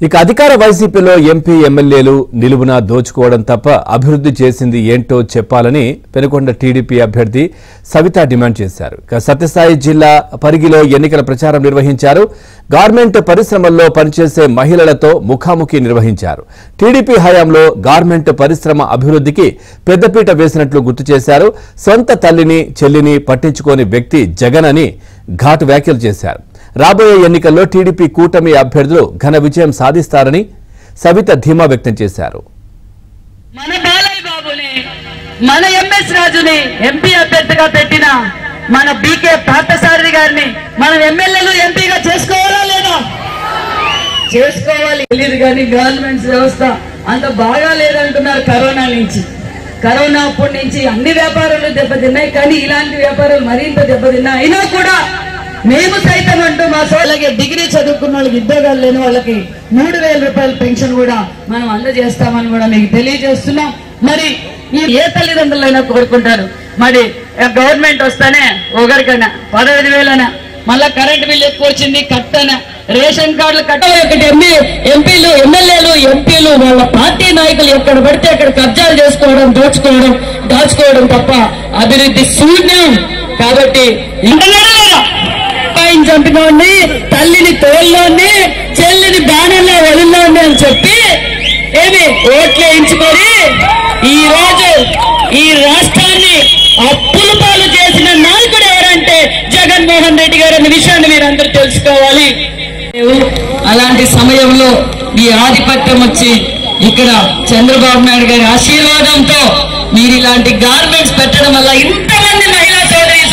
ఇక అధికార వైసీపీలో ఎంపీ ఎమ్మెల్యేలు నిలువున దోచుకోవడం తప్ప అభివృద్ధి చేసింది ఏంటో చెప్పాలని పెనుకొండ టీడీపీ అభ్యర్థి సవిత డిమాండ్ చేశారు. ఇక సత్యసాయి జిల్లా పరిగిలో ఎన్నికల ప్రచారం నిర్వహించారు. గార్మెంట్ పరిశ్రమల్లో పనిచేసే మహిళలతో ముఖాముఖి నిర్వహించారు. టీడీపీ హయాంలో గార్మెంట్ పరిశ్రమ అభివృద్ధికి పెద్దపీట వేసినట్లు గుర్తు చేశారు. సొంత తల్లిని చెల్లిని పట్టించుకోని వ్యక్తి జగన్ అని ఘాటు వ్యాఖ్యలు చేశారు. రాబోయే ఎన్నికల్లో టీడీపీ కూటమి అభ్యర్థులు ఘన విజయం సాధిస్తారని సవిత ధీమా వ్యక్తం చేశారు. మన బాలయ్య బాబుని, మన ఎంఎస్ రాజుని ఎంపీ అభ్యర్థిగా పెట్టిన మన బీకే పార్థసారథి గారిని మనం ఎమ్మెల్యేలు ఎంపీగా చేసుకోవాలా లేదా? చేసుకోవాలి. తెలియదు కానీ గవర్నమెంట్ వ్యవస్థ అంత బాగా లేదంటున్నారు. కరోనా అప్పటి నుంచి అన్ని వ్యాపారాలు దెబ్బతిన్నాయి, కానీ ఇలాంటి వ్యాపారాలు మరింత దెబ్బతిన్నాయి. అయినా కూడా మేము సైతం అంటూ మా సోళ్ళకి డిగ్రీ చదువుకున్న వాళ్ళకి ఉద్యోగాలు లేని వాళ్ళకి 3,000 రూపాయల పెన్షన్ కూడా మనం అందజేస్తామని కూడా మీకు తెలియజేస్తున్నాం. మరి ఏ తల్లిదండ్రులైనా కోరుకుంటారు, మరి గవర్నమెంట్ వస్తానే ఒకరికైనా 15,000 మళ్ళా కరెంట్ బిల్ ఎక్కువ వచ్చింది కట్టనా, రేషన్ కార్డులు కట్టాలి. ఎంపీలు ఎమ్మెల్యేలు ఎంపీలు వాళ్ళ పార్టీ నాయకులు ఎక్కడ పడితే అక్కడ కబ్జాలు చేసుకోవడం, దాచుకోవడం తప్ప అభివృద్ధి శూన్యం. కాబట్టి చంపినోడిని, తల్లిని తోల్లోని, చెల్లిని బ్యానర్లో వదిలోని అని చెప్పి ఓట్లు వేయించుకొని ఈ రోజు ఈ రాష్ట్రాన్ని అప్పుల పాలు చేసిన నాయకుడు ఎవరంటే జగన్మోహన్ రెడ్డి గారు అనే విషయాన్ని మీరందరూ తెలుసుకోవాలి. అలాంటి సమయంలో ఈ ఆధిపత్యం వచ్చి ఇక్కడ చంద్రబాబు నాయుడు గారి ఆశీర్వాదంతో మీరు ఇలాంటి గార్మెంట్స్ పెట్టడం వల్ల ఇంతమంది మహిళా సోదరి